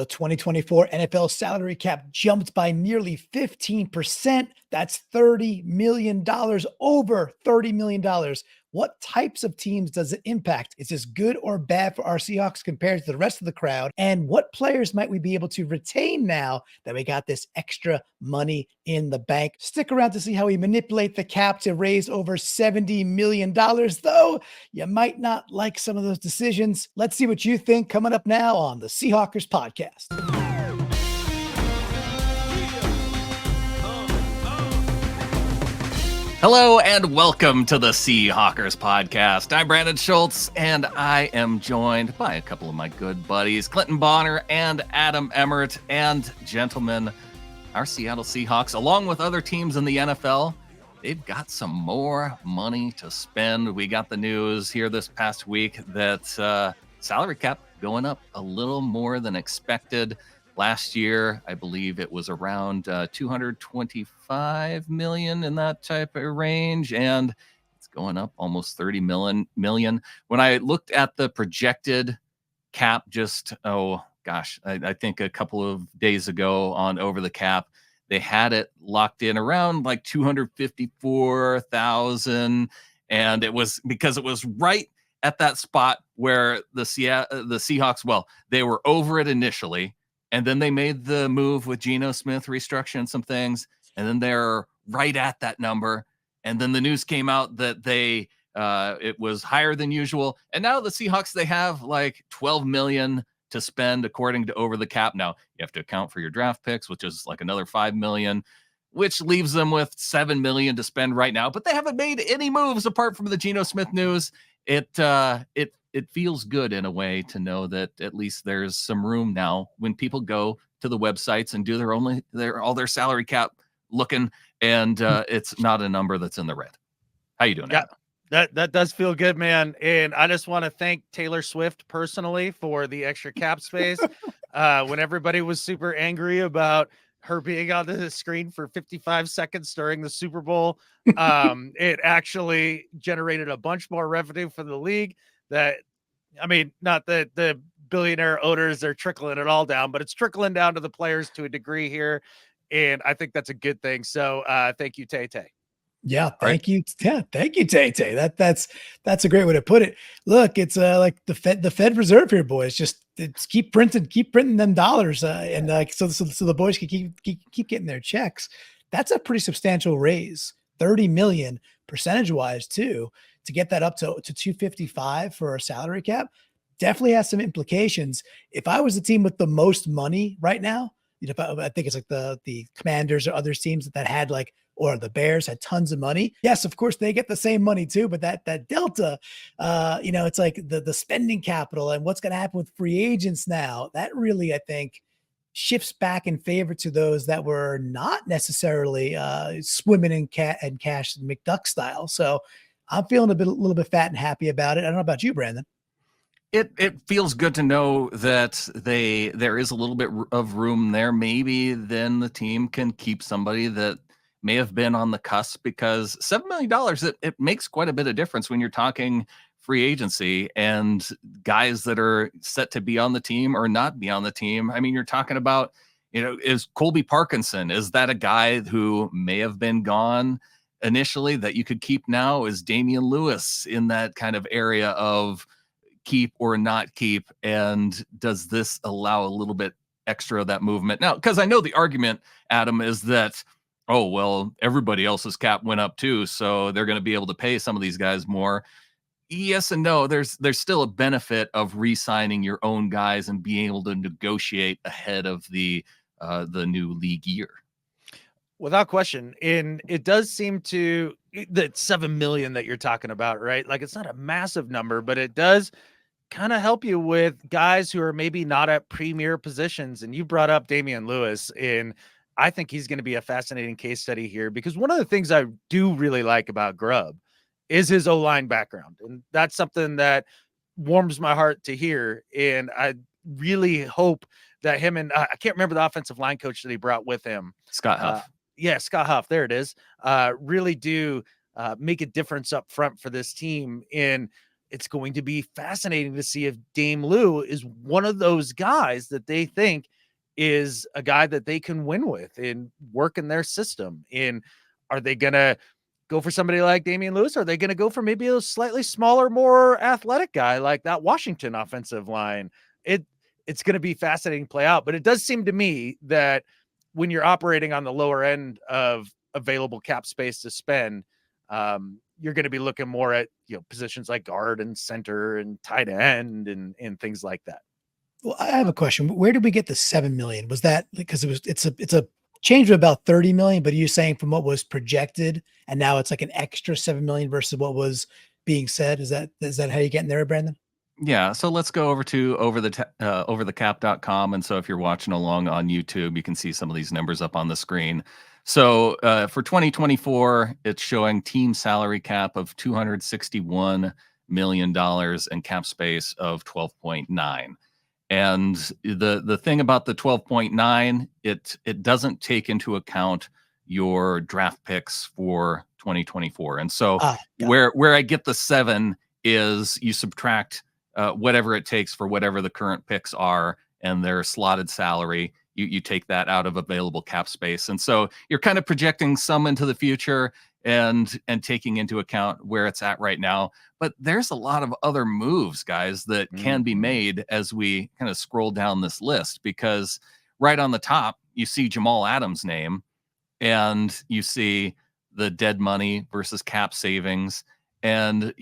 The 2024 NFL salary cap jumped by nearly 15%. That's $30 million, over $30 million. What types of teams does it impact? Is this good or bad for our Seahawks compared to the rest of the crowd? And what players might we be able to retain now that we got this extra money in the bank? Stick around to see how we manipulate the cap to raise over $70 million, though you might not like some of those decisions. Let's see what you think coming up now on the Seahawkers podcast. Hello and welcome to the Seahawkers podcast. I'm Brandon Schultz, and I am joined by a couple of my good buddies, Clinton Bonner and Adam Emmert. And gentlemen, our Seattle Seahawks, along with other teams in the NFL, they've got some more money to spend. We got the news here this past week that salary cap going up a little more than expected. Last year, I believe it was around 225 million in that type of range, and it's going up almost 30 million. When I looked at the projected cap just, I think a couple of days ago on Over the Cap, they had it locked in around like 254,000, and it was because it was right at that spot where the Seahawks, well, they were over it initially. And then they made the move with Geno Smith restructuring some things. And then they're right at that number. And then the news came out that it was higher than usual. And now the Seahawks, they have like 12 million to spend according to Over the Cap. Now you have to account for your draft picks, which is like another 5 million, which leaves them with 7 million to spend right now. But they haven't made any moves apart from the Geno Smith news. It feels good in a way to know that at least there's some room now when people go to the websites and do all their salary cap looking, and it's not a number that's in the red. How you doing? Yeah, that does feel good, man. And I just want to thank Taylor Swift personally for the extra cap space. When everybody was super angry about her being on the screen for 55 seconds during the Super Bowl, it actually generated a bunch more revenue for the league. Not that the billionaire owners are trickling it all down, but it's trickling down to the players to a degree here. And I think that's a good thing. So thank you, Tay-Tay. Yeah, thank you. Yeah, thank you, Tay-Tay. That's a great way to put it. Look, it's like the Fed Reserve here, boys. Just keep printing them dollars, and so the boys can keep getting their checks. That's a pretty substantial raise, 30 million percentage wise too, to get that up to 255 for a salary cap. Definitely has some implications. If I was the team with the most money right now, I think it's like the Commanders or other teams that had or the Bears had tons of money. Yes, of course they get the same money too, but that delta, it's like the spending capital and what's going to happen with free agents now. That really, I think, shifts back in favor to those that were not necessarily swimming in cash McDuck style. So I'm feeling a little bit fat and happy about it. I don't know about you, Brandon. It feels good to know that there is a little bit of room there. Maybe then the team can keep somebody that may have been on the cusp, because $7 million, it makes quite a bit of difference when you're talking free agency and guys that are set to be on the team or not be on the team. I mean, you're talking about, is Colby Parkinson, is that a guy who may have been gone initially that you could keep now? Is Damian Lewis in that kind of area of keep or not keep? And does this allow a little bit extra of that movement? Now, because I know the argument, Adam, is that, oh, well, everybody else's cap went up too, so they're going to be able to pay some of these guys more. Yes and no. There's still a benefit of re-signing your own guys and being able to negotiate ahead of the new league year. Without question. And it does seem to that 7 million that you're talking about, right? Like, it's not a massive number, but it does kind of help you with guys who are maybe not at premier positions. And you brought up Damian Lewis, and I think he's going to be a fascinating case study here, because one of the things I do really like about Grubb is his O-line background. And that's something that warms my heart to hear. And I really hope that him and I can't remember the offensive line coach that he brought with him. Scott Huff. Scott Huff. There it is. Really do make a difference up front for this team. And it's going to be fascinating to see if Dame Lou is one of those guys that they think is a guy that they can win with and work in their system. And are they going to go for somebody like Damian Lewis? Or are they going to go for maybe a slightly smaller, more athletic guy like that Washington offensive line? It's going to be fascinating to play out, but it does seem to me that when you're operating on the lower end of available cap space to spend, you're going to be looking more at, positions like guard and center and tight end and things like that. Well, I have a question. Where did we get the 7 million? Was that because it's a change of about 30 million, but are you saying from what was projected and now it's like an extra 7 million versus what was being said? Is that how you're getting there, Brandon? Yeah, so let's go over to overthecap.com. And so if you're watching along on YouTube, you can see some of these numbers up on the screen. So for 2024, it's showing team salary cap of $261 million and cap space of 12.9. And the thing about the 12.9, it doesn't take into account your draft picks for 2024. And so where I get the 7 is you subtract whatever it takes for whatever the current picks are and their slotted salary. You take that out of available cap space. And so you're kind of projecting some into the future and taking into account where it's at right now. But there's a lot of other moves, guys, that can be made as we kind of scroll down this list, because right on the top, you see Jamal Adams' name and you see the dead money versus cap savings. And,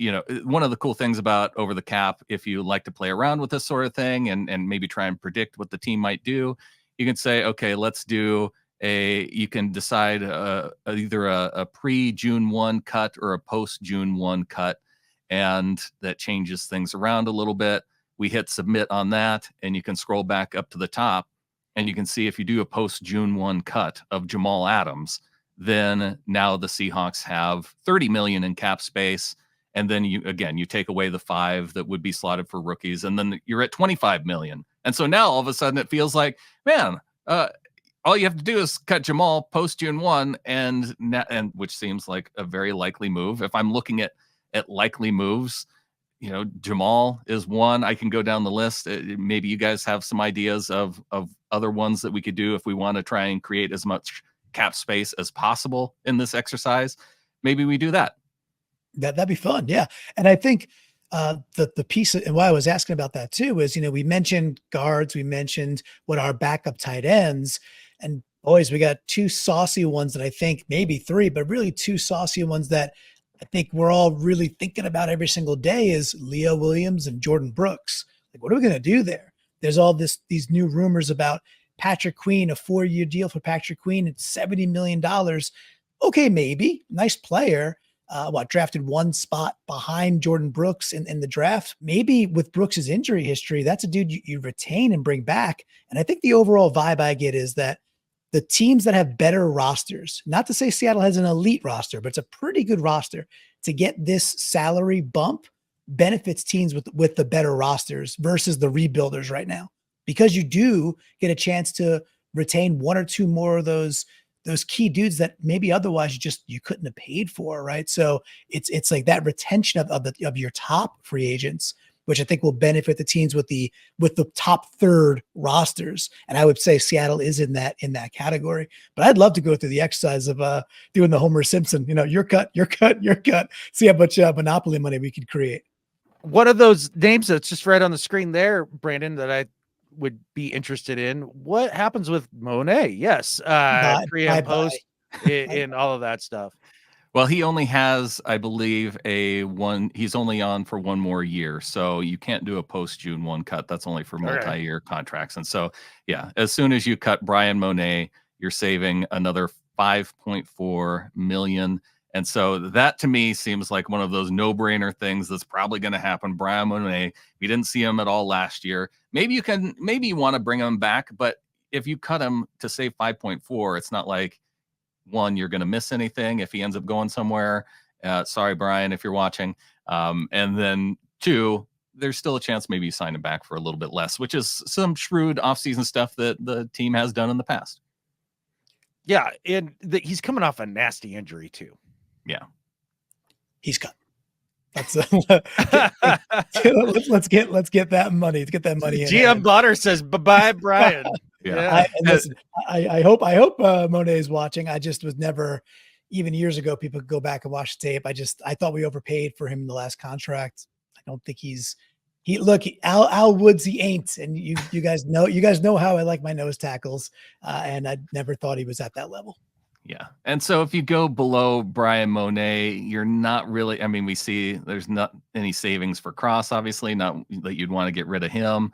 one of the cool things about Over the Cap, if you like to play around with this sort of thing and maybe try and predict what the team might do, you can say, okay, let's do you can decide either a pre-June 1 cut or a post-June 1 cut. And that changes things around a little bit. We hit submit on that, and you can scroll back up to the top, and you can see if you do a post-June 1 cut of Jamal Adams, then now the Seahawks have 30 million in cap space. And then you take away the 5 that would be slotted for rookies, and then you're at 25 million. And so now all of a sudden it feels like, man, all you have to do is cut Jamal post June 1, and which seems like a very likely move. If I'm looking at likely moves, Jamal is one. I can go down the list. Maybe you guys have some ideas of other ones that we could do if we want to try and create as much cap space as possible in this exercise. Maybe we do that. That'd be fun. Yeah. And I think the piece and why I was asking about that too is, we mentioned guards, we mentioned what our backup tight ends, and boys, we got 2 saucy ones that I think maybe 3, but really 2 saucy ones that I think we're all really thinking about every single day is Leo Williams and Jordyn Brooks. Like, what are we going to do there? There's all these new rumors about Patrick Queen, a 4-year deal for Patrick Queen at $70 million. Okay, maybe. Nice player. Drafted 1 spot behind Jordyn Brooks in the draft. Maybe with Brooks's injury history, that's a dude you retain and bring back. And I think the overall vibe I get is that the teams that have better rosters, not to say Seattle has an elite roster, but it's a pretty good roster, to get this salary bump benefits teams with the better rosters versus the rebuilders right now, because you do get a chance to retain 1 or 2 more of those key dudes that maybe otherwise you couldn't have paid for, right? So it's like that retention of your top free agents, which I think will benefit the teams with the top third rosters. And I would say Seattle is in that category. But I'd love to go through the exercise of doing the Homer Simpson, your cut, see how much monopoly money we could create. One of those names that's just right on the screen there, Brandon, that I would be interested in. What happens with Mone? Yes. Pre and post and all of that stuff. Well, he only has, I believe, he's only on for 1 more year. So you can't do a post June 1 cut. That's only for multi-year contracts. And so, yeah, as soon as you cut Bryan Mone, you're saving another 5.4 million. And so that to me seems like one of those no-brainer things that's probably going to happen. Bryan Mone, we didn't see him at all last year. Maybe you want to bring him back, but if you cut him to save 5.4, it's not like, 1, you're going to miss anything if he ends up going somewhere. Sorry, Bryan, if you're watching. And then 2, there's still a chance maybe you sign him back for a little bit less, which is some shrewd offseason stuff that the team has done in the past. Yeah, and he's coming off a nasty injury too. Yeah. He's cut. Let's let's get that money. Let's get that money in. GM Bonner says bye-bye, Bryan. Yeah. And listen, I hope Mone is watching. I just was never, even years ago, people could go back and watch the tape. I thought we overpaid for him in the last contract. I don't think Al Woods, he ain't. And you guys know how I like my nose tackles. And I never thought he was at that level. Yeah. And so if you go below Bryan Mone, you're not really, I mean, we see there's not any savings for Cross, obviously, not that you'd want to get rid of him.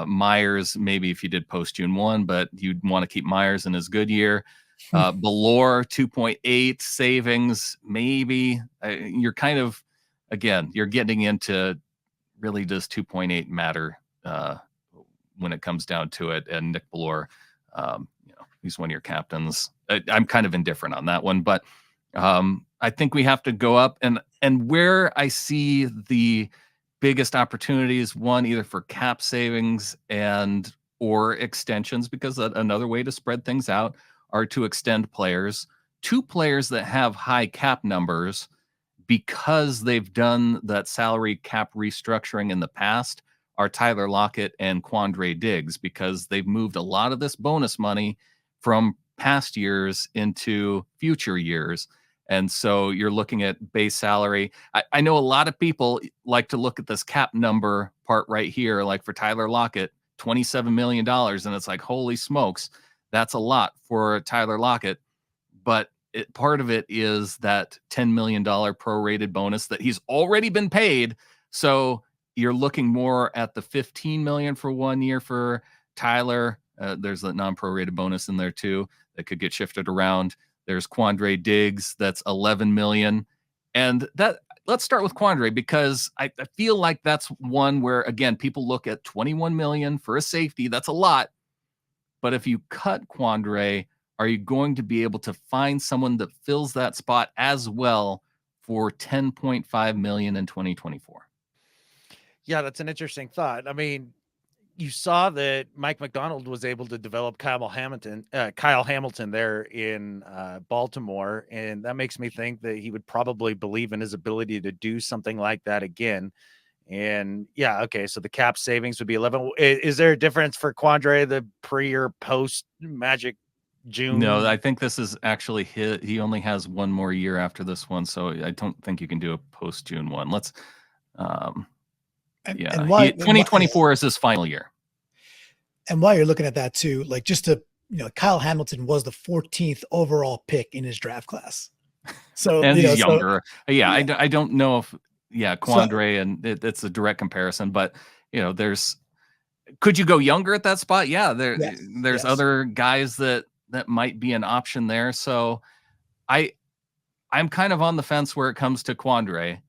Myers, maybe if you did post June 1, but you'd want to keep Myers in his good year. Belor 2.8 savings, maybe. You're kind of, again, you're getting into really does 2.8 matter when it comes down to it. And Nick Belor, he's one of your captains. I'm kind of indifferent on that one, but I think we have to go up and where I see the biggest opportunities, one either for cap savings or extensions, because another way to spread things out are to extend players. Two players that have high cap numbers because they've done that salary cap restructuring in the past are Tyler Lockett and Quandre Diggs, because they've moved a lot of this bonus money from past years into future years. And so you're looking at base salary. I know a lot of people like to look at this cap number part right here, like for Tyler Lockett, $27 million. And it's like, holy smokes, that's a lot for Tyler Lockett. But part of it is that $10 million prorated bonus that he's already been paid. So you're looking more at the $15 million for 1 year for Tyler. There's a non-prorated bonus in there too that could get shifted around. There's Quandre Diggs, that's $11 million. And let's start with Quandre, because I feel like that's one where, again, people look at $21 million for a safety. That's a lot. But if you cut Quandre, are you going to be able to find someone that fills that spot as well for $10.5 million in 2024? Yeah, that's an interesting thought. I mean, you saw that Mike McDonald was able to develop Kyle Hamilton there in Baltimore, and that makes me think that he would probably believe in his ability to do something like that again. And yeah, okay, so the cap savings would be 11. Is there a difference for Quandre, the pre or post Magic June? No, I think this is actually he only has one more year after this one, so I don't think you can do a post June 1. Let's 2024 is his final year. And while you're looking at that too, like just to, Kyle Hamilton was the 14th overall pick in his draft class. So and he's younger. I don't know if Quandre, and it's a direct comparison, but could you go younger at that spot? Yeah, there's other guys that might be an option there. So I'm kind of on the fence where it comes to Quandre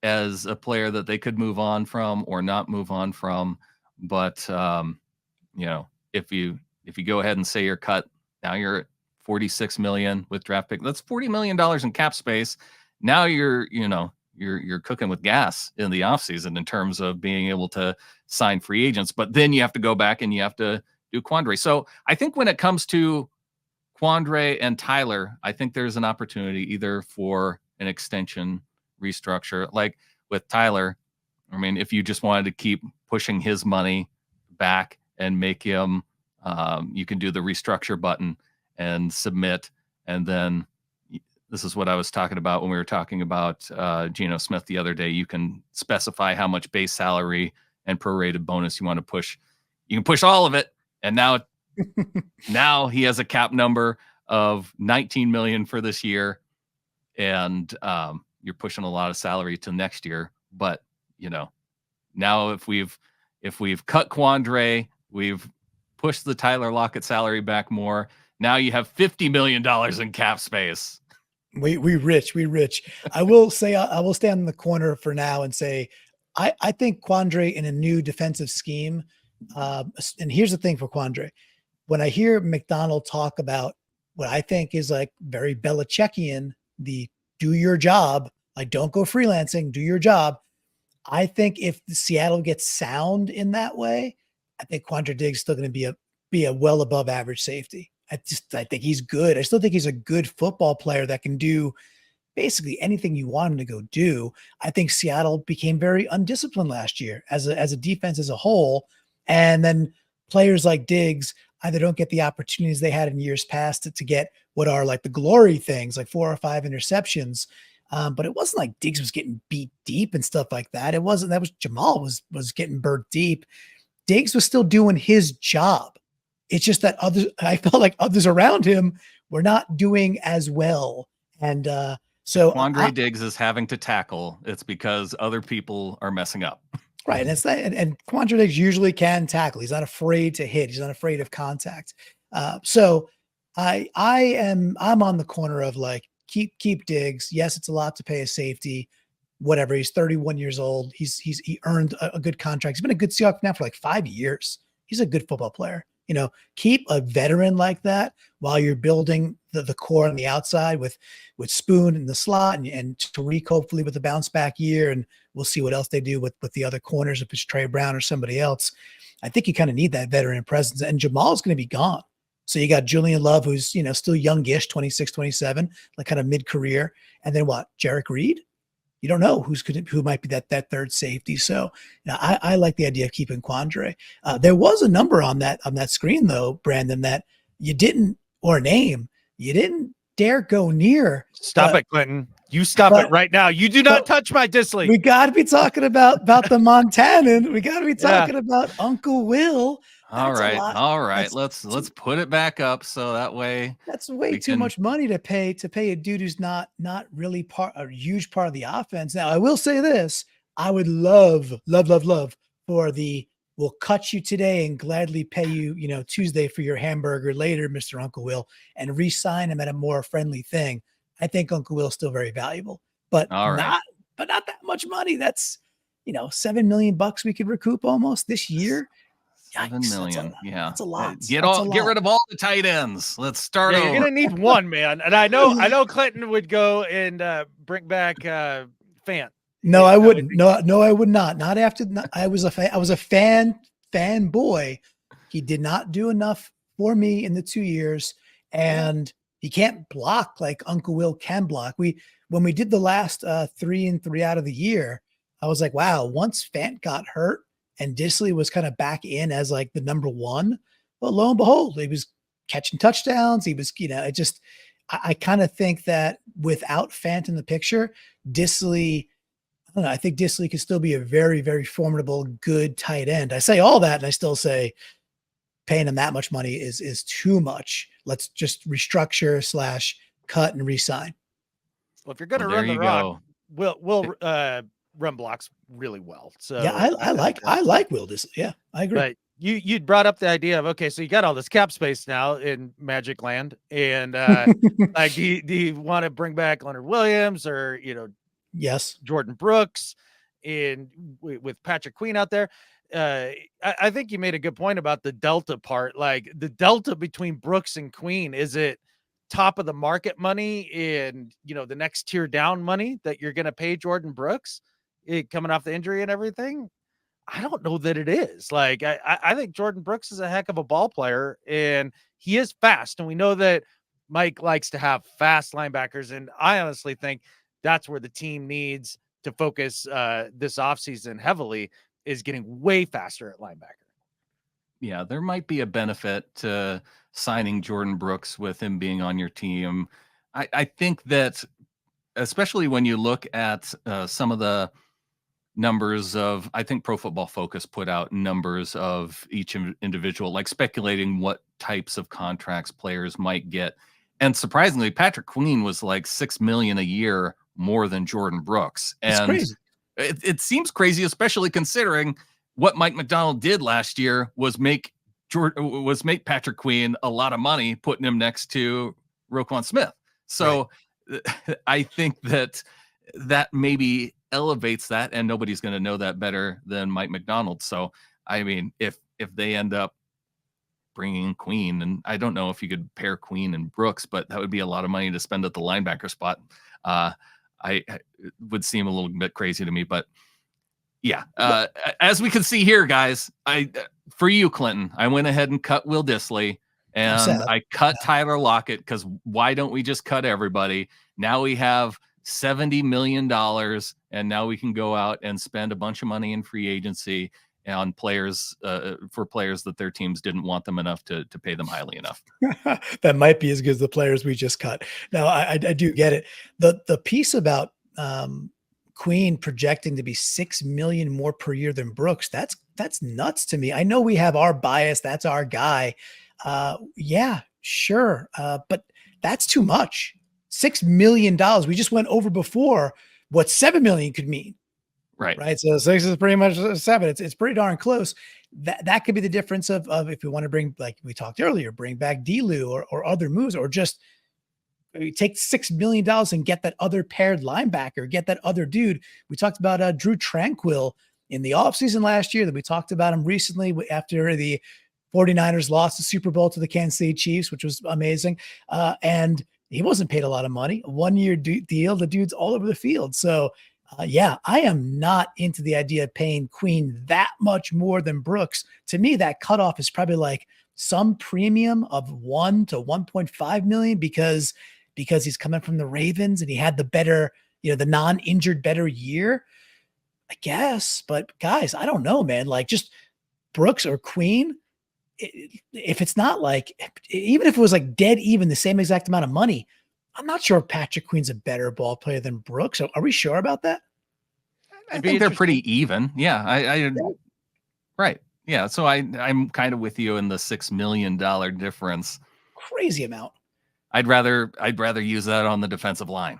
as a player that they could move on from or not move on from. But if you go ahead and say you're cut, now you're at $46 million with draft pick. That's $40 million in cap space. Now you're cooking with gas in the offseason in terms of being able to sign free agents. But then you have to go back and you have to do Quandre. So I think when it comes to Quandre and Tyler, I think there's an opportunity either for an extension restructure. Like with Tyler, I mean, if you just wanted to keep pushing his money back and make him, you can do the restructure button and submit. And then this is what I was talking about when we were talking about Geno Smith the other day. You can specify how much base salary and prorated bonus you want to push. You can push all of it. And now he has a cap number of $19 million for this year. And you're pushing a lot of salary to next year. But, now if we've cut Quandre, we've pushed the Tyler Lockett salary back more. Now you have $50 million in cap space. We rich. I will say, I will stand in the corner for now and say, I think Quandre in a new defensive scheme. And here's the thing for Quandre. When I hear McDonald talk about what I think is like very Belichickian, the do your job, like don't go freelancing, do your job. I think if Seattle gets sound in that way, I think Quandre Diggs is still going to be a well above average safety. I think he's good. I still think he's a good football player that can do basically anything you want him to go do. I think Seattle became very undisciplined last year as a defense as a whole. And then players like Diggs either don't get the opportunities they had in years past to get what are like the glory things, like 4 or 5 interceptions. But it wasn't like Diggs was getting beat deep and stuff like that. It wasn't. That was Jamal was getting burnt deep. Diggs was still doing his job. It's just that I felt like others around him were not doing as well. And so Quandre Diggs is having to tackle. It's because other people are messing up. Right. And it's that, and Quandre Diggs usually can tackle. He's not afraid to hit. He's not afraid of contact. So I'm on the corner of like, keep Diggs. Yes, it's a lot to pay a safety, whatever. He's 31 years old. He earned a good contract. He's been a good Seahawks now for like 5 years. He's a good football player. You know, keep a veteran like that while you're building the core on the outside with Spoon in the slot and Tariq hopefully with a bounce back year. And we'll see what else they do with the other corners, if it's Trey Brown or somebody else. I think you kind of need that veteran presence. And Jamal's going to be gone. So you got Julian Love, who's, you know, still youngish, 26, 27, like kind of mid-career. And then what? Jarek Reed? You don't know who might be that third safety. So you know, I like the idea of keeping Quandre. There was a number on that screen though, Brandon, that you didn't, or a name you didn't dare go near. Stop it, Clinton. You stop it right now. You do not touch my Disley. We got to be talking about the Montanan. We got to be talking about Uncle Will. All right. Let's put it back up so that way. That's way too much money to pay a dude who's not really a huge part of the offense. Now, I will say this: I would love for we'll cut you today and gladly pay you, you know, Tuesday for your hamburger later, Mr. Uncle Will, and re-sign him at a more friendly thing. I think Uncle Will's still very valuable, but not that much money. That's, you know, $7 million we could recoup almost this year. $7 million. That's a lot. Get rid of all the tight ends. Let's start over. You're gonna need one, man. And I know Clinton would go and bring back Fant. No, I wouldn't. No, I would not. Not after I was a fan boy. He did not do enough for me in the 2 years, and he can't block like Uncle Will can block. When we did the last 3 and 3 out of the year, I was like, wow, once Fant got hurt and Disley was kind of back in as like the number one, well, lo and behold, he was catching touchdowns. He was, you know, I kind of think that without Fant in the picture, Disley, I don't know, I think Disley could still be a very, very formidable, good tight end. I say all that, and I still say paying him that much money is too much. Let's just restructure / cut and re-sign. Well, if you're going to run the rock, we'll run blocks really well. So yeah, I like Will Disley. Yeah, I agree. But you'd brought up the idea of, okay, so you got all this cap space now in Magic Land, and like, do you want to bring back Leonard Williams or, you know, yes, Jordyn Brooks, and with Patrick Queen out there? I think you made a good point about the delta part. Like the delta between Brooks and Queen, is it top of the market money and, you know, the next tier down money that you're going to pay Jordyn Brooks coming off the injury and everything? I don't know that it is. Like, I think Jordyn Brooks is a heck of a ball player, and he is fast. And we know that Mike likes to have fast linebackers. And I honestly think that's where the team needs to focus this offseason heavily, is getting way faster at linebacker. Yeah, there might be a benefit to signing Jordyn Brooks with him being on your team. I think that, especially when you look at some of the numbers of, I think Pro Football Focus put out numbers of each individual, like speculating what types of contracts players might get. And surprisingly, Patrick Queen was like $6 million a year more than Jordyn Brooks. And it seems crazy, especially considering what Mike Macdonald did last year was make Patrick Queen a lot of money, putting him next to Roquan Smith. So I think that maybe elevates that, and nobody's going to know that better than Mike Macdonald. So, I mean, if they end up bringing Queen, and I don't know if you could pair Queen and Brooks, but that would be a lot of money to spend at the linebacker spot. It would seem a little bit crazy to me, but yeah. As we can see here, guys, for you, Clinton, I went ahead and cut Will Disley, and I cut Tyler Lockett, because why don't we just cut everybody? Now we have $70 million, and now we can go out and spend a bunch of money in free agency on players for players that their teams didn't want them enough to pay them highly enough. That might be as good as the players we just cut. Now, I do get it. The piece about Queen projecting to be $6 million more per year than Brooks, that's nuts to me. I know we have our bias. That's our guy. Yeah, sure. But that's too much. $6 million. We just went over before what $7 million could mean. Right. So 6 is pretty much 7. It's pretty darn close. That could be the difference of if we want to bring, like we talked earlier, bring back D-Lou or other moves, or just take $6 million and get that other paired linebacker, get that other dude. We talked about Drew Tranquill in the offseason last year, that we talked about him recently after the 49ers lost the Super Bowl to the Kansas City Chiefs, which was amazing. And he wasn't paid a lot of money, a 1-year deal. The dude's all over the field. So yeah, I am not into the idea of paying Queen that much more than Brooks. To me, that cutoff is probably like some premium of 1 to 1.5 million because he's coming from the Ravens and he had the better, the non-injured better year, I guess. But guys, I don't know, man. Like, just Brooks or Queen, if it's not like, even if it was like dead even the same exact amount of money, I'm not sure if Patrick Queen's a better ball player than Brooks. Are we sure about that? I think they're pretty even. Yeah, right. Yeah, so I'm kind of with you in the $6 million difference. Crazy amount. I'd rather use that on the defensive line.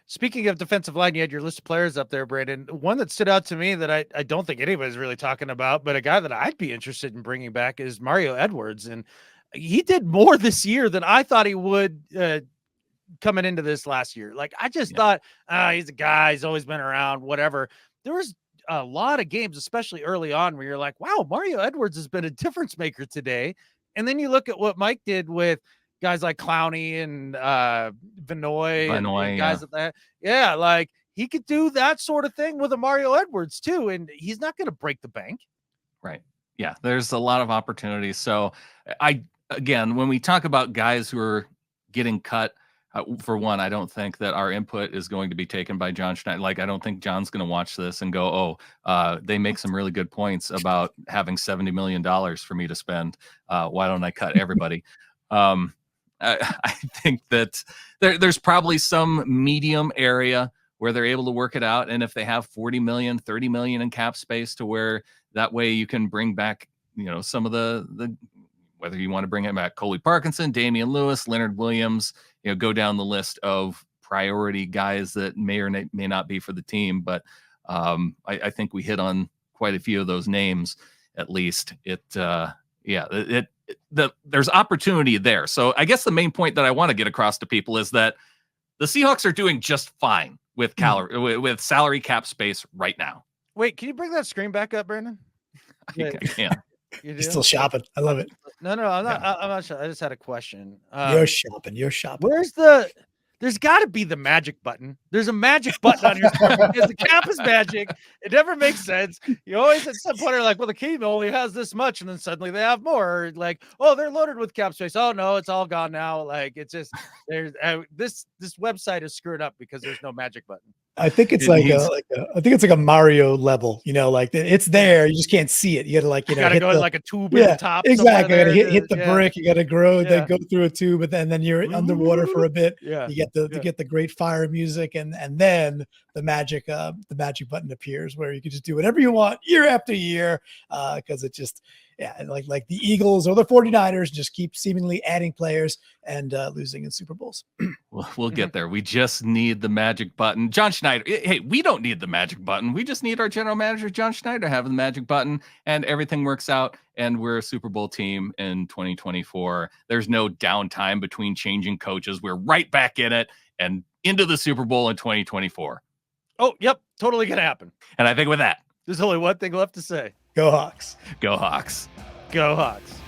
Speaking of defensive line, you had your list of players up there, Brandon. One that stood out to me that I don't think anybody's really talking about, but a guy that I'd be interested in bringing back is Mario Edwards. And he did more this year than I thought he would coming into this last year. Like, I just thought, he's a guy, he's always been around, whatever. There was a lot of games, especially early on, where you're like, wow, Mario Edwards has been a difference maker today. And then you look at what Mike did with guys like Clowney and Vanoy and guys like that. Yeah, like, he could do that sort of thing with a Mario Edwards too. And he's not going to break the bank. Right. Yeah, there's a lot of opportunities. So again, when we talk about guys who are getting cut, for one, I don't think that our input is going to be taken by John Schneider. Like, I don't think John's going to watch this and go, they make some really good points about having $70 million for me to spend. Why don't I cut everybody? I think that there's probably some medium area where they're able to work it out. And if they have 40 million, 30 million in cap space, to where that way you can bring back, some of the whether you want to bring it back, Coley Parkinson, Damian Lewis, Leonard Williams, go down the list of priority guys that may or may not be for the team. But I think we hit on quite a few of those names, at least. There's opportunity there. So I guess the main point that I want to get across to people is that the Seahawks are doing just fine with with salary cap space right now. Wait, can you bring that screen back up, Brandon? I can. You're still shopping. I love it. No, I'm not. I'm not sure. I just had a question. You're shopping. There's got to be the magic button. There's a magic button on your screen because the cap is magic. It never makes sense. You always at some point are like, well, the team only has this much, and then suddenly they have more. Like, oh, they're loaded with cap space. Oh no, it's all gone now. Like, it's just there's this website is screwed up because there's no magic button. I think it's I think it's like a Mario level, like it's there. You just can't see it. You got to gotta go in like a tube at the top. Exactly. You got to hit the brick. You got to then go through a tube, but then you're underwater for a bit. Yeah. You get the great fire music, and then the magic button appears where you can just do whatever you want year after year. Because it just, like the Eagles or the 49ers just keep seemingly adding players and losing in Super Bowls. We'll get there. We just need the magic button. John Schneider. Hey, we don't need the magic button. We just need our general manager, John Schneider, having the magic button, and everything works out. And we're a Super Bowl team in 2024. There's no downtime between changing coaches. We're right back in it and into the Super Bowl in 2024. Oh, yep. Totally going to happen. And I think with that, there's only one thing left to say. Go Hawks. Go Hawks. Go Hawks.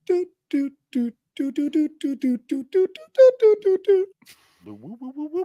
Do do do do do do do do do do do do do do.